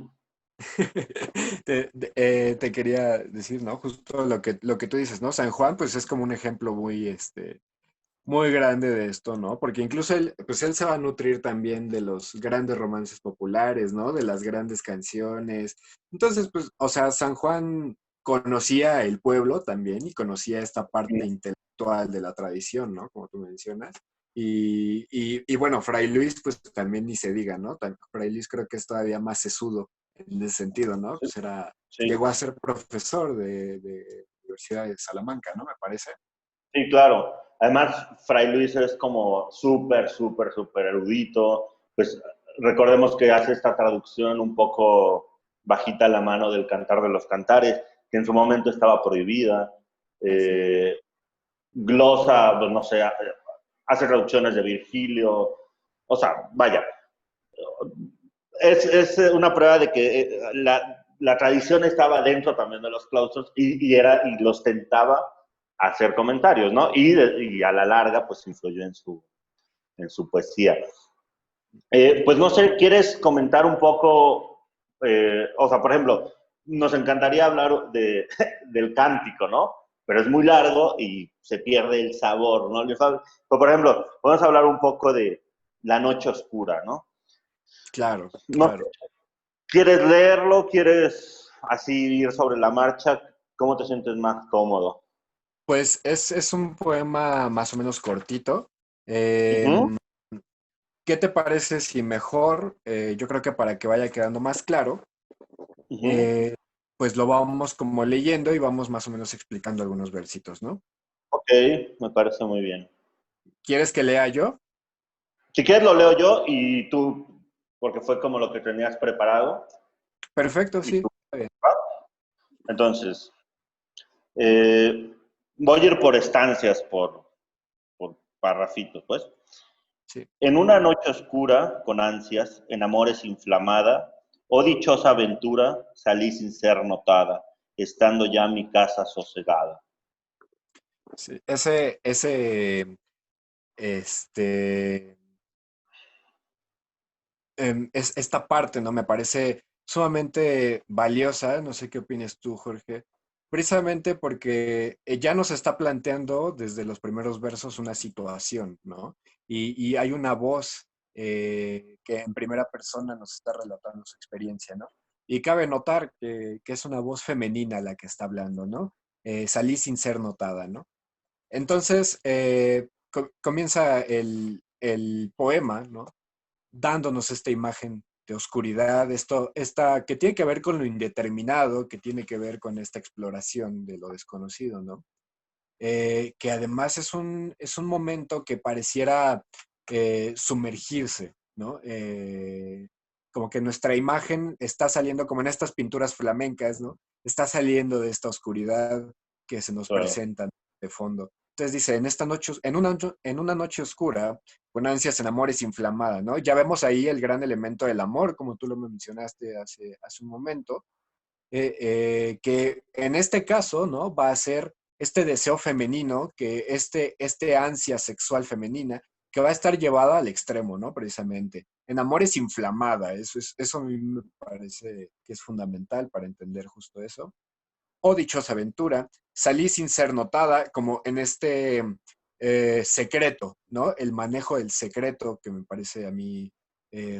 Te quería decir, ¿no? Justo lo que tú dices, ¿no? San Juan, pues es como un ejemplo muy grande de esto, ¿no? Porque incluso pues él se va a nutrir también de los grandes romances populares, ¿no? De las grandes canciones. Entonces, pues, o sea, San Juan conocía el pueblo también y conocía esta parte intelectual de la tradición, ¿no? Como tú mencionas. Y bueno, Fray Luis, pues también ni se diga, ¿no? Fray Luis creo que es todavía más sesudo en ese sentido, ¿no? Pues Sí, llegó a ser profesor de Universidad de Salamanca, ¿no? Me parece. sí, claro. Además, Fray Luis es como súper, súper, súper erudito. Pues recordemos que hace esta traducción un poco bajita a la mano del Cantar de los Cantares, que en su momento estaba prohibida. Así. Eh, glosa, pues no sé, hace traducciones de Virgilio. O sea, vaya, es una prueba de que la tradición estaba dentro también de los claustros y los tentaba a hacer comentarios, ¿no? Y a la larga, pues influyó en su poesía. Pues no sé, ¿quieres comentar un poco? O sea, por ejemplo, nos encantaría hablar del cántico, ¿no? pero es muy largo y se pierde el sabor, ¿no? Por ejemplo, vamos a hablar un poco de La Noche Oscura, ¿no? Claro, No sé, claro. ¿quieres leerlo? ¿Quieres así ir sobre la marcha? ¿Cómo te sientes más cómodo? Pues es un poema más o menos cortito. Ujú, Em, ¿Qué te parece si mejor, yo creo que para que vaya quedando más claro, ujú. eh, pues lo vamos como leyendo y vamos más o menos explicando algunos versitos, ¿no? Ok, me parece muy bien. ¿Quieres que lea yo? Si quieres lo leo yo y tú, porque fue como lo que tenías preparado. Perfecto, Y sí. tú, Está bien. entonces, eh, voy a ir por estancias, por parrafitos, pues. Sí, En una noche oscura, con ansias, en amores inflamada, oh dichosa aventura, salí sin ser notada, estando ya mi casa sosegada. sí. Ese, este, esta parte, ¿no? Me parece sumamente valiosa, no sé qué opinas tú, Jorge, precisamente porque ya nos está planteando desde los primeros versos una situación, ¿no? Y hay una voz que en primera persona nos está relatando su experiencia, ¿no? Y cabe notar que es una voz femenina la que está hablando, ¿no? Salí sin ser notada, ¿no? Entonces, comienza el poema, ¿no? Dándonos esta imagen de oscuridad, esta que tiene que ver con lo indeterminado, que tiene que ver con esta exploración de lo desconocido, ¿no? Que además es un momento que pareciera sumergirse, ¿no? Como que nuestra imagen está saliendo, como en estas pinturas flamencas, ¿no? Está saliendo de esta oscuridad que se nos Claro, presenta de fondo. Entonces dice, en esta noche, en una noche oscura, con ansias en amores inflamada, ¿no? Ya vemos ahí el gran elemento del amor, como tú lo mencionaste hace un momento, que en este caso, ¿no? Va a ser este deseo femenino, que este ansia sexual femenina, que va a estar llevada al extremo, ¿no? Precisamente. En amores inflamada, eso a mí me parece que es fundamental para entender justo eso. O dichosa aventura, salí sin ser notada, como en este secreto, ¿no? El manejo del secreto, que me parece a mí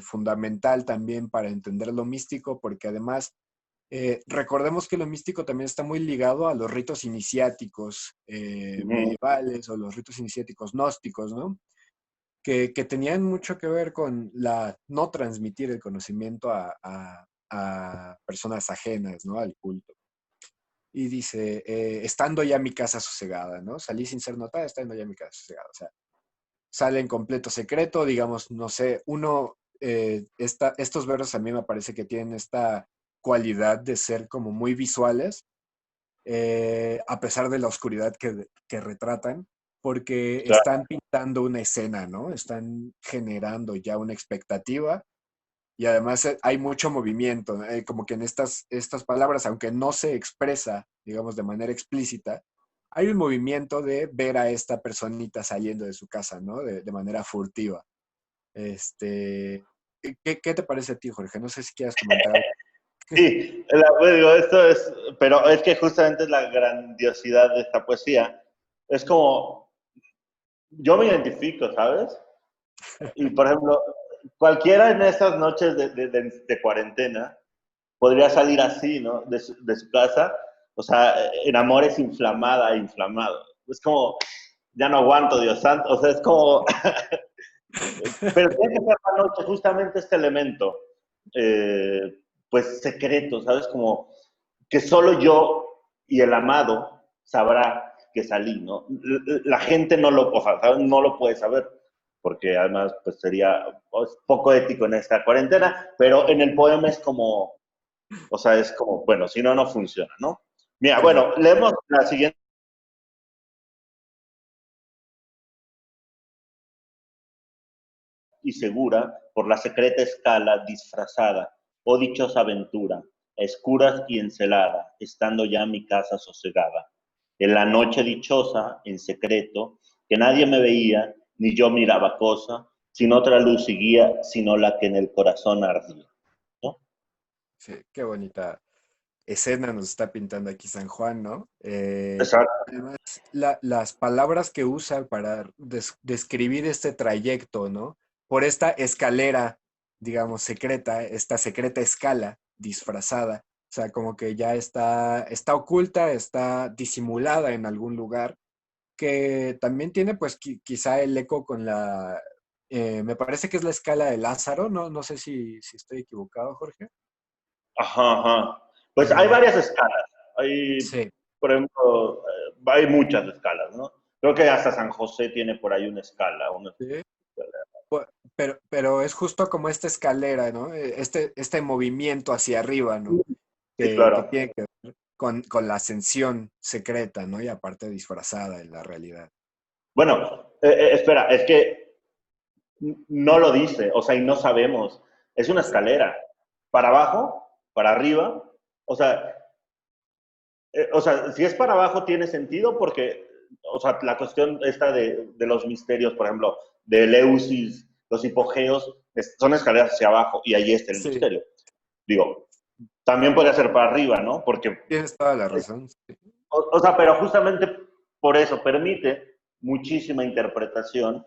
fundamental también para entender lo místico, porque además recordemos que lo místico también está muy ligado a los ritos iniciáticos ujú, medievales o los ritos iniciáticos gnósticos, ¿no? Que tenían mucho que ver con la no transmitir el conocimiento a personas ajenas, ¿no? Al culto. Y dice, estando ya mi casa sosegada, ¿no? Salí sin ser notada, estando ya mi casa sosegada. O sea, sale en completo secreto, digamos, no sé, estos versos a mí me parece que tienen esta cualidad de ser como muy visuales, a pesar de la oscuridad que retratan, porque claro, están pintando una escena, ¿no? Están generando ya una expectativa y además hay mucho movimiento, ¿no? Como que en estas palabras, aunque no se expresa, digamos, de manera explícita, hay un movimiento de ver a esta personita saliendo de su casa, ¿no? De manera furtiva. Este, ¿qué te parece a ti, Jorge? No sé si quieras comentar algo. sí, pues digo, esto es, pero es que justamente es la grandiosidad de esta poesía. Es como, yo me identifico, ¿sabes? Y por ejemplo, cualquiera en estas noches de cuarentena podría salir así, ¿no? De su casa, o sea, en amores inflamada, inflamado. Es como, ya no aguanto, Dios santo, o sea, es como, pero tiene que ser la noche justamente este elemento, eh, pues secreto, ¿sabes? Como que solo yo y el amado sabrá que salí, ¿no? La gente no lo, o sea, ¿sabes? No lo puede saber, porque además pues sería pues, poco ético en esta cuarentena, pero en el poema es como, o sea, es como, bueno, si no, no funciona, ¿no? Mira, Claro. bueno, leemos la siguiente y segura por la secreta escala disfrazada, oh dichosa aventura, a escuras y encelada, estando ya mi casa sosegada. En la noche dichosa, en secreto, que nadie me veía, ni yo miraba cosa, sin otra luz seguía, sino la que en el corazón ardía. ¿No? Sí, qué bonita. escena nos está pintando aquí San Juan, ¿no? Exacto. Además, las palabras que usa para describir este trayecto, ¿no? Por esta escalera, digamos, secreta, esta secreta escala disfrazada. O sea, como que ya está oculta, está disimulada en algún lugar, que también tiene pues quizá el eco con me parece que es la escala de Lázaro, no, no sé si estoy equivocado, Jorge. Ajá, ajá. Pues hay Eh, varias escalas. Hay, sí, por ejemplo, hay muchas escalas, ¿no? Creo que hasta San José tiene por ahí una escala. sí. Pero es justo como esta escalera, ¿no? Este movimiento hacia arriba, ¿no? Sí, Que claro. tiene que ver con la ascensión secreta, ¿no? Y aparte disfrazada en la realidad. Bueno, espera, es que no lo dice, o sea, y no sabemos. Es una Sí, escalera. Para abajo, para arriba. O sea, si es para abajo tiene sentido porque, o sea, la cuestión esta de los misterios, por ejemplo, de Eleusis, los hipogeos, son escaleras hacia abajo y ahí está el sí, misterio. Digo, también puede ser para arriba, ¿no? Porque, tienes toda la razón. Sí, o sea, pero justamente por eso permite muchísima interpretación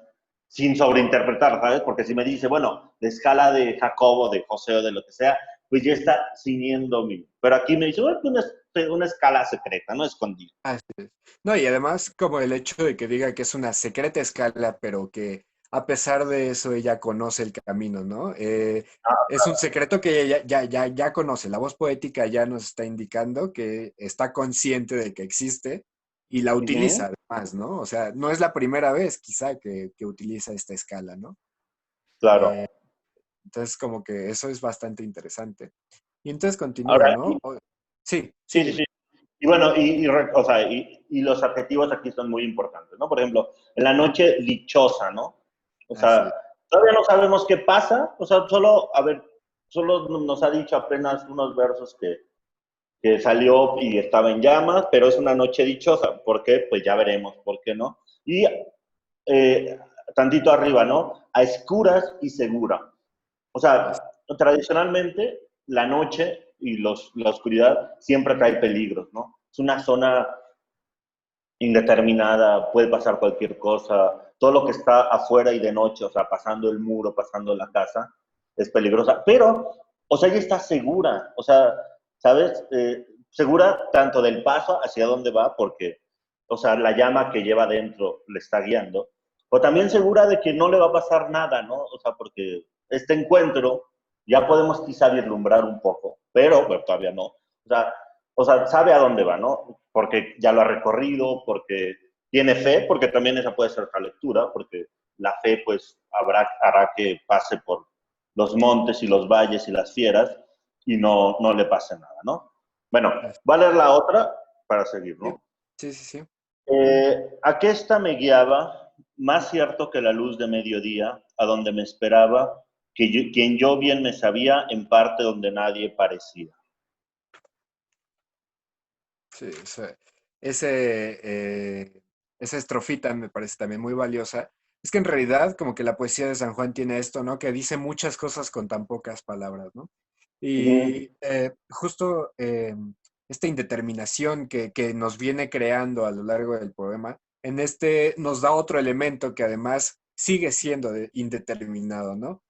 sin sobreinterpretar, ¿sabes? Porque si me dice, bueno, de escala de Jacobo, de José o de lo que sea, pues ya está ciñendo mi. Pero aquí me dice, bueno, una escala secreta, no escondida. así es. No, y además como el hecho de que diga que es una secreta escala, pero que a pesar de eso ella conoce el camino, ¿no? Es un secreto que ella ya conoce. La voz poética ya nos está indicando que está consciente de que existe y la Uh -huh. utiliza además, ¿no? O sea, no es la primera vez quizá que utiliza esta escala, ¿no? Claro. Eh, entonces como que eso es bastante interesante. Y entonces continúa, Ahora, ¿no? Sí, sí, sí, sí, sí. dime. Y bueno, o sea, y los adjetivos aquí son muy importantes, ¿no? Por ejemplo, en la noche dichosa, ¿no? O Así sea, es. todavía no sabemos qué pasa, o sea, solo, a ver, solo nos ha dicho apenas unos versos que salió y estaba en llamas, pero es una noche dichosa. ¿Por qué? Pues ya veremos, ¿por qué no? Y tantito arriba, ¿no? A escuras y segura. O Es- sea, tradicionalmente la noche y la oscuridad siempre trae peligros, ¿no? Es una zona indeterminada, puede pasar cualquier cosa, todo lo que está afuera y de noche, o sea, pasando el muro, pasando la casa, es peligrosa, pero, o sea, ella está segura, o sea, ¿sabes? Segura tanto del paso hacia dónde va, porque, o sea, la llama que lleva dentro le está guiando, o también segura de que no le va a pasar nada, ¿no? O sea, porque este encuentro ya podemos quizá vislumbrar un poco, pero bueno, todavía no. O sea, sabe a dónde va, ¿no? Porque ya lo ha recorrido, porque tiene fe, porque también esa puede ser otra lectura, porque la fe pues hará que pase por los montes y los valles y las fieras y no le pase nada, ¿no? Bueno, es- va a leer la otra para seguir, sí, ¿no? sí, sí, sí. Aquesta me guiaba, más cierto que la luz de mediodía, a donde me esperaba, quien yo bien me sabía, en parte donde nadie parecía. Sí, ese, esa estrofita me parece también muy valiosa. Es que en realidad como que la poesía de San Juan tiene esto, ¿no? Que dice muchas cosas con tan pocas palabras, ¿no? Uh -huh. Y justo esta indeterminación que nos viene creando a lo largo del poema, en este nos da otro elemento que además sigue siendo indeterminado, ¿no?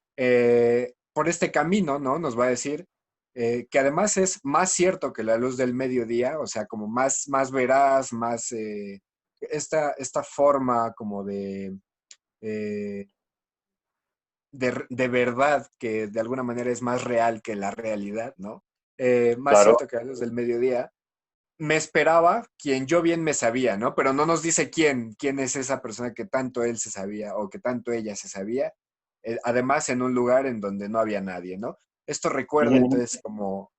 Por este camino, ¿no? Nos va a decir que además es más cierto que la luz del mediodía, o sea, como más veraz, más esta forma como eh, de verdad que de alguna manera es más real que la realidad, ¿no? Más Claro. cierto que la luz del mediodía. Me esperaba quien yo bien me sabía, ¿no? Pero no nos dice quién es esa persona que tanto él se sabía o que tanto ella se sabía, además en un lugar en donde no había nadie, ¿no? Esto Uh recuerda -huh. entonces como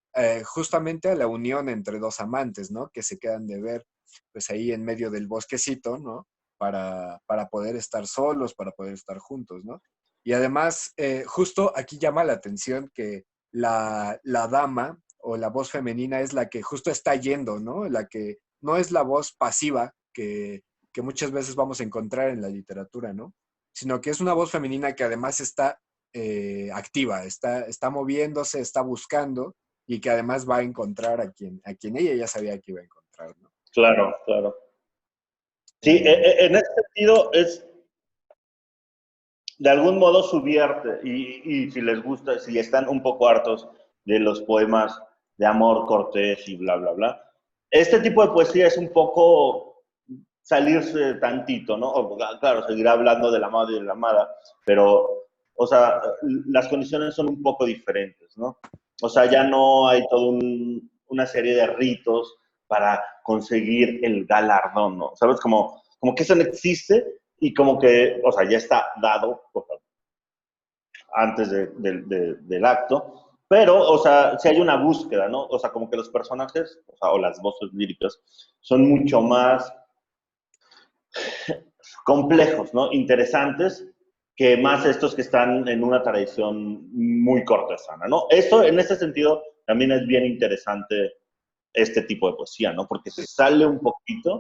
justamente a la unión entre dos amantes, ¿no? Que se quedan de ver, pues ahí en medio del bosquecito, ¿no? Para poder estar solos, para poder estar juntos, ¿no? Y además, justo aquí llama la atención que la dama o la voz femenina es la que justo está yendo, ¿no? La que no es la voz pasiva que muchas veces vamos a encontrar en la literatura, ¿no? Sino que es una voz femenina que además está activa, está moviéndose, está buscando. y que además va a encontrar a quien ella ya sabía que iba a encontrar, ¿no? Claro, claro. Sí, Eh, en ese sentido es, de algún modo subvierte, y si les gusta, si están un poco hartos de los poemas de amor cortés y bla, bla, bla, este tipo de poesía es un poco salirse tantito, ¿no? O, claro, seguirá hablando del amado y de la amada, pero, o sea, las condiciones son un poco diferentes, ¿no? O sea, ya no hay toda una serie de ritos para conseguir el galardón, ¿no? ¿Sabes? Como que eso no existe y como que, o sea, ya está dado antes del acto, pero, o sea, si hay una búsqueda, ¿no? O sea, como que los personajes, o sea, o las voces líricas, son mucho más complejos, ¿no? Interesantes que más estos que están en una tradición muy cortesana, ¿no? Eso, en ese sentido, también es bien interesante este tipo de poesía, ¿no? Porque se sale un poquito,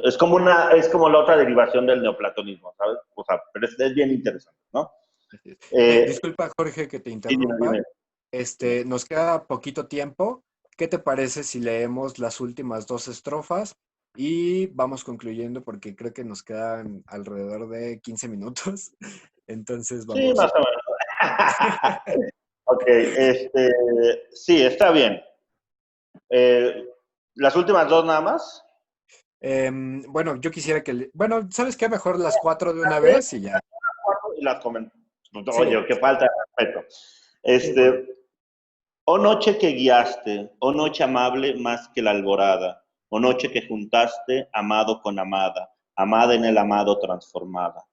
es como la otra derivación del neoplatonismo, ¿sabes? O sea, pero es bien interesante, ¿no? disculpa, Jorge, que te Sí, dime, interrumpa. dime. Nos queda poquito tiempo. ¿Qué te parece si leemos las últimas dos estrofas y vamos concluyendo? Porque creo que nos quedan alrededor de 15 minutos. Entonces Sí, más vamos. o menos. Ok, sí, está bien. Eh, las últimas dos nada más. Bueno, yo quisiera que... Bueno, ¿sabes qué? Mejor las cuatro de Las una tres, vez y ya. cuatro y las comento. Sí, Oye, qué falta de respeto. sí, por... Oh noche que guiaste, oh noche amable más que la alborada, oh noche que juntaste amado con amada, amada en el amado transformada.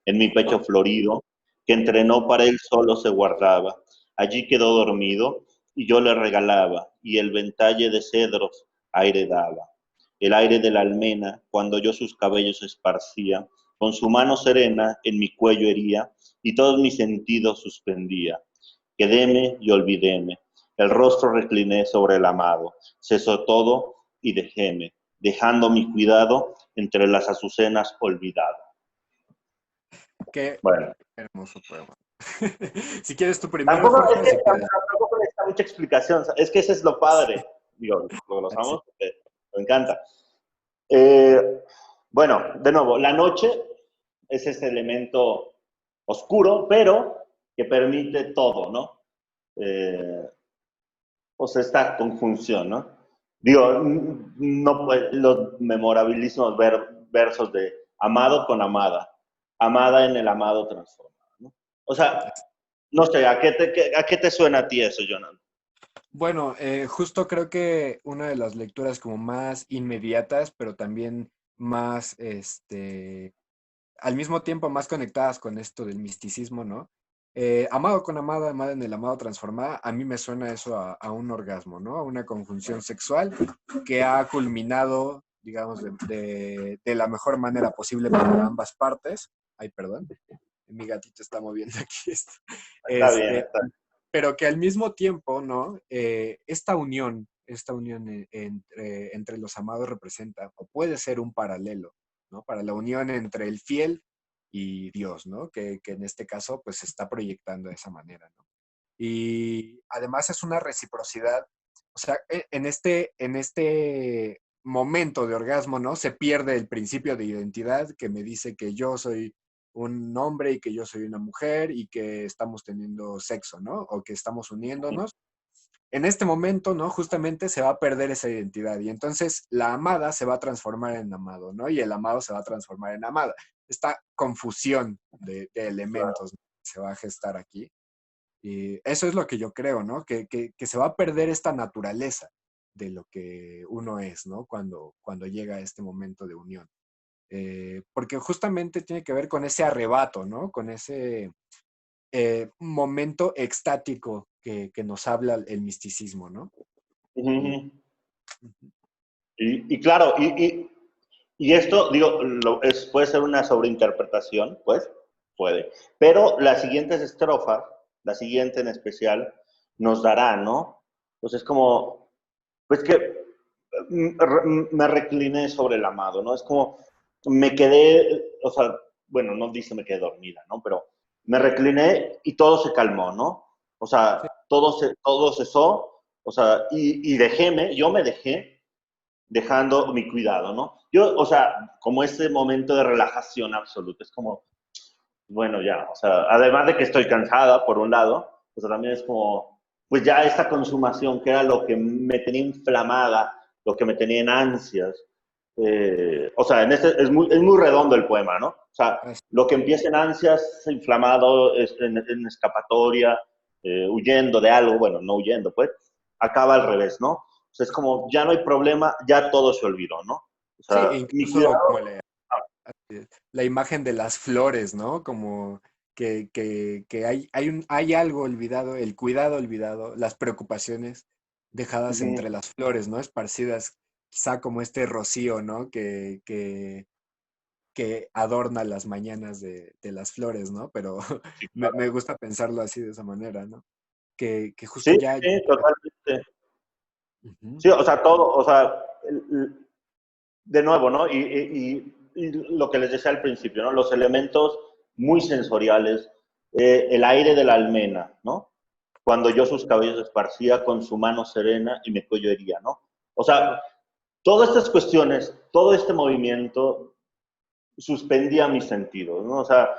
En mi pecho florido, que entrenó para él solo se guardaba. Allí quedó dormido y yo le regalaba, y el ventalle de cedros aire daba. El aire de la almena, cuando yo sus cabellos esparcía, con su mano serena en mi cuello hería, y todos mis sentidos suspendía. Quedéme y olvidéme, el rostro recliné sobre el amado, cesó todo y dejéme, dejando mi cuidado entre las azucenas olvidado. Qué Bueno. hermoso poema. Si quieres tú primero, Tampoco, es Jorge, o que si quieres... tampoco necesita mucha explicación. Es que ese es lo padre. Digo, lo Sí. gozamos porque me encanta. Eh, bueno, de nuevo, la noche es ese elemento oscuro, pero que permite todo, ¿no? Eh, o sea, esta conjunción, ¿no? Digo, no, los memorabilismos versos de amado con amada, amada en el amado transformado, ¿no? O sea, no sé, ¿a qué te suena a ti eso, Jonathan? Bueno, justo creo que una de las lecturas como más inmediatas, pero también más, al mismo tiempo más conectadas con esto del misticismo, ¿no? Amado con amada, amada en el amado transformada, a mí me suena eso a un orgasmo, ¿no? A una conjunción sexual que ha culminado, digamos, de la mejor manera posible para ambas partes. Ay, perdón, mi gatito está moviendo aquí esto. Está bien, Este, está bien. pero que al mismo tiempo, ¿no? Esta unión entre los amados representa, o puede ser un paralelo, ¿no? Para la unión entre el fiel y Dios, ¿no? Que en este caso, pues se está proyectando de esa manera, ¿no? Y además es una reciprocidad, o sea, en este momento de orgasmo, ¿no? Se pierde el principio de identidad que me dice que yo soy un hombre y que yo soy una mujer y que estamos teniendo sexo, ¿no? O que estamos uniéndonos. En este momento, ¿no? Justamente se va a perder esa identidad y entonces la amada se va a transformar en amado, ¿no? Y el amado se va a transformar en amada. Esta confusión de elementos, ¿no? Se va a gestar aquí. Y eso es lo que yo creo, ¿no? Que se va a perder esta naturaleza de lo que uno es, ¿no? Cuando llega a este momento de unión. Porque justamente tiene que ver con ese arrebato, ¿no? Con ese momento extático que nos habla el misticismo, ¿no? Y, Uh-huh. Y claro, y esto, digo, puede ser una sobreinterpretación, pues, puede. Pero las siguientes estrofas, la siguiente en especial, nos dará, ¿no? Pues es como, pues que me recliné sobre el amado, ¿no? Es como, me quedé, o sea, bueno, no dice me quedé dormida, ¿no? Pero me recliné y todo se calmó, ¿no? O sea, todo cesó O sea, yo me dejé dejando mi cuidado, ¿no? Yo, o sea, como ese momento de relajación absoluta, es como, bueno, ya, o sea, además de que estoy cansada, por un lado, pues también es como, pues ya esta consumación, que era lo que me tenía inflamada, lo que me tenía en ansias. O sea, es muy redondo el poema, ¿no? O sea, Así- lo que empieza en ansias, inflamado, en escapatoria, huyendo de algo, bueno, no huyendo, pues, acaba al revés, ¿no? O sea, es como, ya no hay problema, ya todo se olvidó, ¿no? O Sí, sea, e mi cuidado. incluso como la imagen de las flores, ¿no? Como que hay algo olvidado, el cuidado olvidado, las preocupaciones dejadas Ujú. entre las flores, ¿no? Esparcidas, quizá como este rocío, ¿no? Que adorna las mañanas de las flores, ¿no? Pero Sí, me claro. gusta pensarlo así de esa manera, ¿no? Que justo Sí, ya... sí, totalmente. Ujú. Sí, o sea, todo, o sea, de nuevo, ¿no? Y lo que les decía al principio, ¿no? Los elementos muy sensoriales, el aire de la almena, ¿no? Cuando yo sus cabellos esparcía con su mano serena y mi cuello hería, ¿no? O sea, todas estas cuestiones, todo este movimiento suspendía mis sentidos, ¿no? O sea,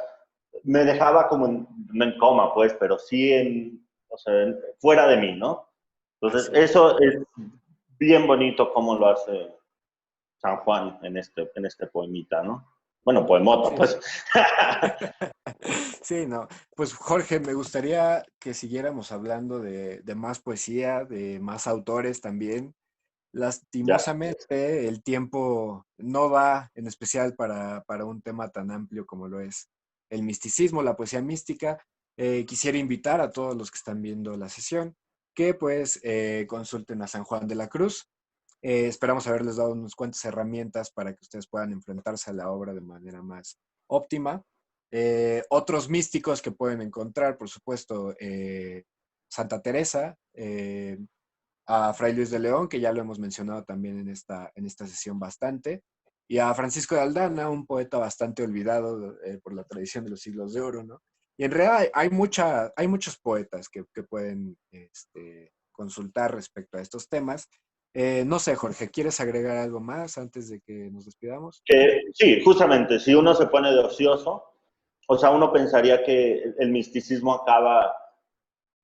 me dejaba como no en coma, pues, pero sí o sea, fuera de mí, ¿no? Entonces, Así es. eso es bien bonito como lo hace San Juan en este poemita, ¿no? Bueno, poemota, Sí. pues. Sí, no. Pues Jorge, me gustaría que siguiéramos hablando de más poesía, de más autores también. Ya. Lastimosamente, el tiempo no da, en especial para un tema tan amplio como lo es el misticismo, la poesía mística. Quisiera invitar a todos los que están viendo la sesión que pues consulten a San Juan de la Cruz. Esperamos haberles dado unas cuantas herramientas para que ustedes puedan enfrentarse a la obra de manera más óptima. Otros místicos que pueden encontrar, por supuesto, Santa Teresa, a Fray Luis de León, que ya lo hemos mencionado también en esta sesión bastante, y a Francisco de Aldana, un poeta bastante olvidado por la tradición de los siglos de oro, ¿no? Y en realidad hay muchos poetas que pueden consultar respecto a estos temas. No sé, Jorge, ¿quieres agregar algo más antes de que nos despidamos? Que, sí, justamente, si uno se pone de ocioso, o sea, uno pensaría que el misticismo acaba,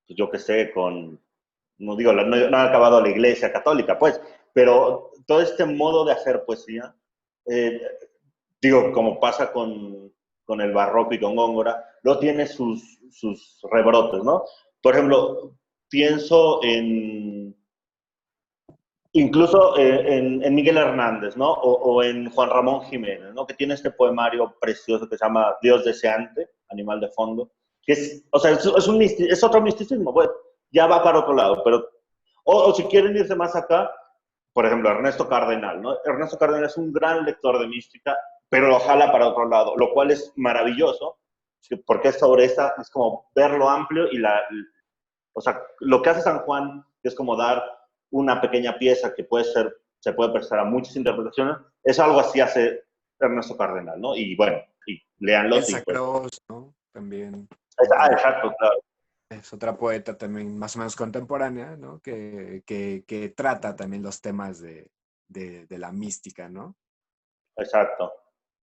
pues, yo qué sé, con, no digo, no ha acabado la iglesia católica, pues, pero todo este modo de hacer poesía, eh, digo, como pasa con el barroco y con Góngora, no tiene sus rebrotes, ¿no? Por ejemplo, pienso incluso en Miguel Hernández, ¿no? O en Juan Ramón Jiménez, ¿no? Que tiene este poemario precioso que se llama Dios deseante, animal de fondo, que es, o sea, es otro misticismo, pues, ya va para otro lado, pero, o si quieren irse más acá, por ejemplo, Ernesto Cardenal, ¿no? Ernesto Cardenal es un gran lector de mística, pero lo jala para otro lado, lo cual es maravilloso, porque es sobre esa, es como verlo amplio o sea, lo que hace San Juan es como dar una pequeña pieza que se puede prestar a muchas interpretaciones, es algo así hace Ernesto Cardenal, ¿no? Y bueno, y léanlos y Elsa pues... Cross, ¿no? También Exacto, claro. es otra poeta también más o menos contemporánea, ¿no? Que trata también los temas de la mística, ¿no? Exacto.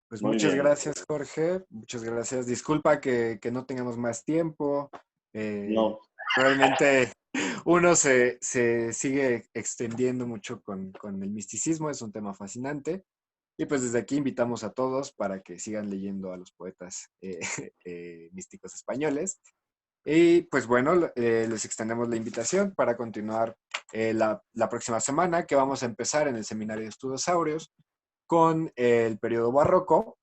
Pues Muy muchas bien. gracias, Jorge. Muchas gracias. Disculpa que no tengamos más tiempo. Eh, No, Realmente uno se sigue extendiendo mucho con el misticismo, es un tema fascinante. Y pues desde aquí invitamos a todos para que sigan leyendo a los poetas místicos españoles. Y pues bueno, les extendemos la invitación para continuar la próxima semana, que vamos a empezar en el Seminario de Estudios Áureos con el periodo barroco,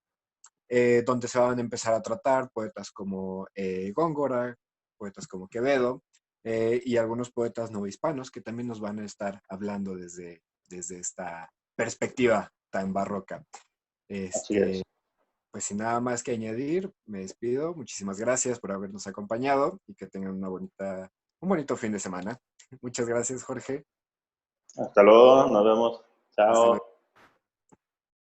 donde se van a empezar a tratar poetas como Góngora, poetas como Quevedo, y algunos poetas novohispanos que también nos van a estar hablando desde esta perspectiva tan barroca. así Este, es. pues sin nada más que añadir, me despido. Muchísimas gracias por habernos acompañado y que tengan un bonito fin de semana. Muchas gracias, Jorge. Hasta luego, nos vemos. Hasta luego. Chao.